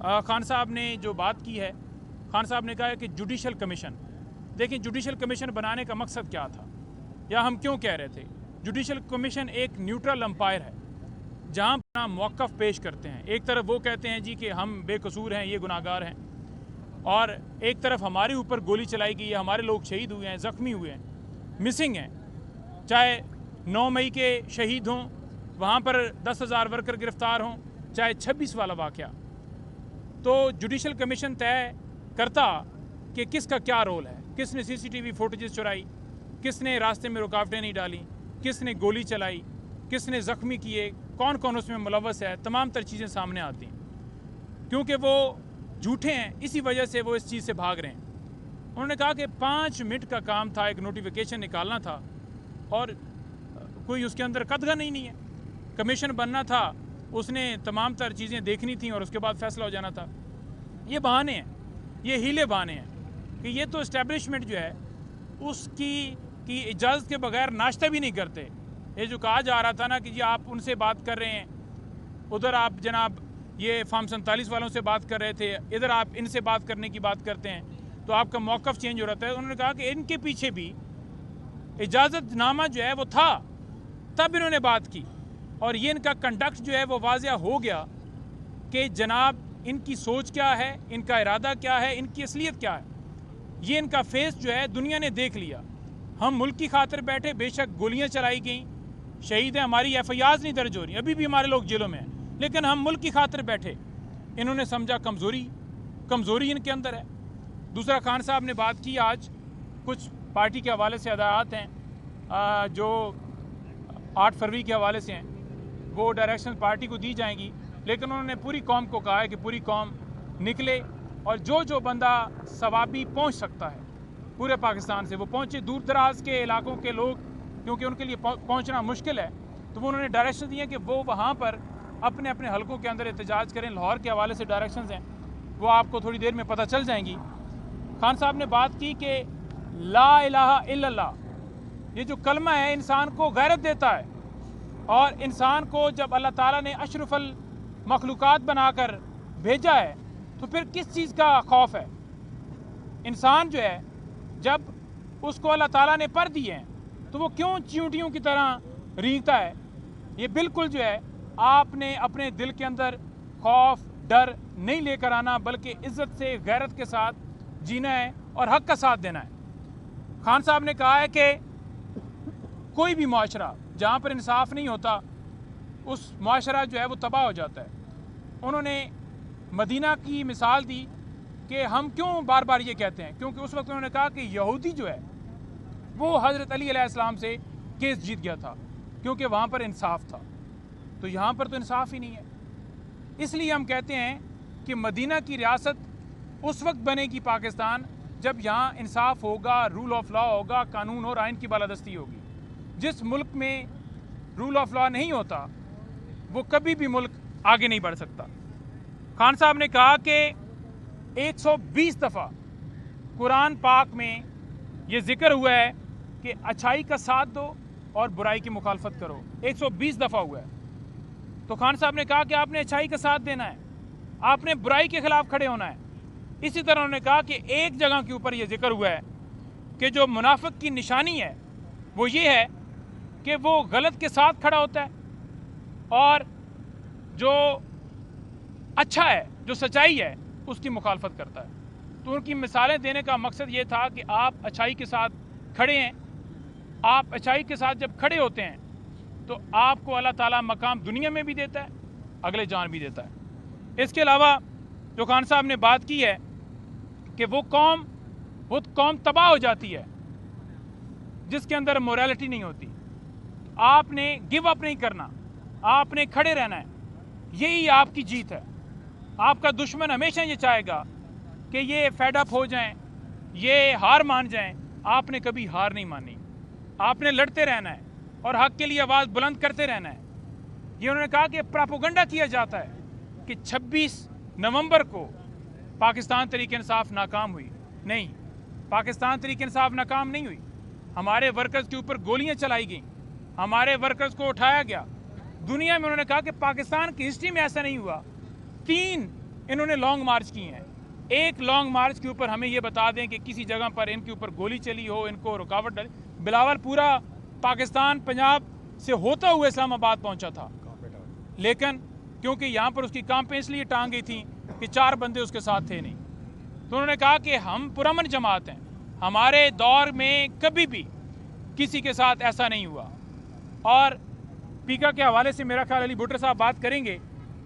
खान साहब ने जो बात की है, खान साहब ने कहा है कि जुडिशल कमीशन, देखिए जुडिशल कमीशन बनाने का मकसद क्या था या हम क्यों कह रहे थे। जुडिशल कमीशन एक न्यूट्रल अंपायर है जहां अपना मौक़िफ़ पेश करते हैं। एक तरफ वो कहते हैं जी कि हम बेकसूर हैं, ये गुनाहगार हैं, और एक तरफ हमारे ऊपर गोली चलाई गई है, हमारे लोग शहीद हुए हैं, ज़ख्मी हुए हैं, मिसिंग हैं। चाहे 9 मई के शहीद हों, वहाँ पर 10,000 वर्कर गिरफ्तार हों, चाहे 26 वाला वाक़या, तो जुडिशल कमीशन तय करता कि किसका क्या रोल है, किसने CCTV फुटेजेस चुराई, किसने रास्ते में रुकावटें नहीं डाली, किसने गोली चलाई, किसने ज़ख्मी किए, कौन कौन उसमें मुलव्वस है, तमाम तर चीज़ें सामने आती हैं। क्योंकि वो झूठे हैं, इसी वजह से वो इस चीज़ से भाग रहे हैं। उन्होंने कहा कि 5 मिनट का काम था, एक नोटिफिकेशन निकालना था और कोई उसके अंदर कदगा नहीं है। कमीशन बनना था, उसने तमाम तर चीज़ें देखनी थी और उसके बाद फैसला हो जाना था। ये बहाने हैं, ये हीले बहाने हैं कि ये तो इस्टेब्लिशमेंट जो है उसकी इजाज़त के बगैर नाश्ता भी नहीं करते। ये जो कहा जा रहा था ना कि जी आप उनसे बात कर रहे हैं, उधर आप जनाब ये फार्म 47 वालों से बात कर रहे थे, इधर आप इनसे बात करने की बात करते हैं, तो आपका मौक़िफ़ चेंज हो रहा है। उन्होंने कहा कि इनके पीछे भी इजाज़तनामा जो है वो था, तब इन्होंने बात की, और ये इनका कंडक्ट जो है वो वाज़िया हो गया कि जनाब इनकी सोच क्या है, इनका इरादा क्या है, इनकी असलियत क्या है। ये इनका फेस जो है दुनिया ने देख लिया। हम मुल्क की खातिर बैठे, बेशक गोलियां चलाई गई, शहीद हैं, हमारी FIRs नहीं दर्ज हो रही, अभी भी हमारे लोग जेलों में हैं, लेकिन हम मुल्क की खातिर बैठे। इन्होंने समझा कमज़ोरी इनके अंदर है। दूसरा, खान साहब ने बात की, आज कुछ पार्टी के हवाले से हदायत हैं जो 8 फरवरी के हवाले से हैं, वो डायरेक्शन पार्टी को दी जाएंगी, लेकिन उन्होंने पूरी कौम को कहा है कि पूरी कौम निकले और जो बंदा सवाबी पहुंच सकता है पूरे पाकिस्तान से वो पहुंचे। दूर दराज के इलाकों के लोग, क्योंकि उनके लिए पहुंचना मुश्किल है, तो वो उन्होंने डायरेक्शन दिए कि वो वहाँ पर अपने अपने हलकों के अंदर एहतजाज करें। लाहौर के हवाले से डायरेक्शंस हैं, वो आपको थोड़ी देर में पता चल जाएंगी। खान साहब ने बात की कि ला इलाहा इल्लल्लाह, ये जो कलमा है इंसान को गैरत देता है, और इंसान को जब अल्लाह ताला ने अशरफुल मखलूक़ात बनाकर भेजा है तो फिर किस चीज़ का खौफ है। इंसान जो है जब उसको अल्लाह ताला ने पर दिए हैं तो वो क्यों चींटियों की तरह रींगता है। ये बिल्कुल जो है आपने अपने दिल के अंदर खौफ डर नहीं लेकर आना, बल्कि इज़्ज़त से गैरत के साथ जीना है और हक़ का साथ देना है। खान साहब ने कहा है कि कोई भी मुआशरा जहाँ पर इंसाफ नहीं होता उस मुआशरा जो है वो तबाह हो जाता है। उन्होंने मदीना की मिसाल दी कि हम क्यों बार बार ये कहते हैं, क्योंकि उस वक्त उन्होंने कहा कि यहूदी जो है वो हज़रत अली अलैहिस्सलाम से केस जीत गया था क्योंकि वहाँ पर इंसाफ था, तो यहाँ पर तो इंसाफ ही नहीं है। इसलिए हम कहते हैं कि मदीना की रियासत उस वक्त बनेगी पाकिस्तान जब यहाँ इंसाफ होगा, रूल ऑफ लॉ होगा, कानून और आइन की बालादस्ती होगी। जिस मुल्क में रूल ऑफ लॉ नहीं होता वो कभी भी मुल्क आगे नहीं बढ़ सकता। खान साहब ने कहा कि 120 दफ़ा कुरान पाक में ये जिक्र हुआ है कि अच्छाई का साथ दो और बुराई की मुखालफत करो, 120 दफ़ा हुआ है। तो खान साहब ने कहा कि आपने अच्छाई का साथ देना है, आपने बुराई के खिलाफ खड़े होना है। इसी तरह उन्होंने कहा कि एक जगह के ऊपर ये जिक्र हुआ है कि जो मुनाफिक की निशानी है वो ये है कि वो गलत के साथ खड़ा होता है और जो अच्छा है, जो सच्चाई है, उसकी मुखालफत करता है। तो उनकी मिसालें देने का मकसद ये था कि आप अच्छाई के साथ खड़े हैं। आप अच्छाई के साथ जब खड़े होते हैं तो आपको अल्लाह ताला मकाम दुनिया में भी देता है, अगले जान भी देता है। इसके अलावा जो खान साहब ने बात की है कि वो कौम तबाह हो जाती है जिसके अंदर मोरालिटी नहीं होती। आपने गिव अप नहीं करना, आपने खड़े रहना है, यही आपकी जीत है। आपका दुश्मन हमेशा ये चाहेगा कि ये फेड अप हो जाएं, ये हार मान जाएं। आपने कभी हार नहीं मानी, आपने लड़ते रहना है और हक के लिए आवाज़ बुलंद करते रहना है। ये उन्होंने कहा कि प्रोपेगेंडा किया जाता है कि 26 नवंबर को पाकिस्तान तहरीक इंसाफ नाकाम हुई। नहीं, पाकिस्तान तहरीक इंसाफ नाकाम नहीं हुई। हमारे वर्कर्स के ऊपर गोलियां चलाई गई, हमारे वर्कर्स को उठाया गया। दुनिया में उन्होंने कहा कि पाकिस्तान की हिस्ट्री में ऐसा नहीं हुआ। 3 انہوں نے لانگ مارچ کی ہیں. ایک لانگ مارچ کے اوپر ہمیں یہ بتا دیں کہ کسی جگہ پر ان کے اوپر گولی چلی ہو, ان کو رکاوٹ ڈالی. بلاول پورا پاکستان پنجاب سے ہوتا ہوا اسلام آباد پہنچا تھا, لیکن کیونکہ یہاں پر اس کی کانپیں اس لیے ٹانگ گئی تھیں کہ 4 بندے اس کے ساتھ تھے نہیں. تو انہوں نے کہا کہ ہم پرامن جماعت ہیں, ہمارے دور میں کبھی بھی کسی کے ساتھ ایسا نہیں ہوا. اور پیکا کے حوالے سے میرا خیال علی بھٹو صاحب بات کریں گے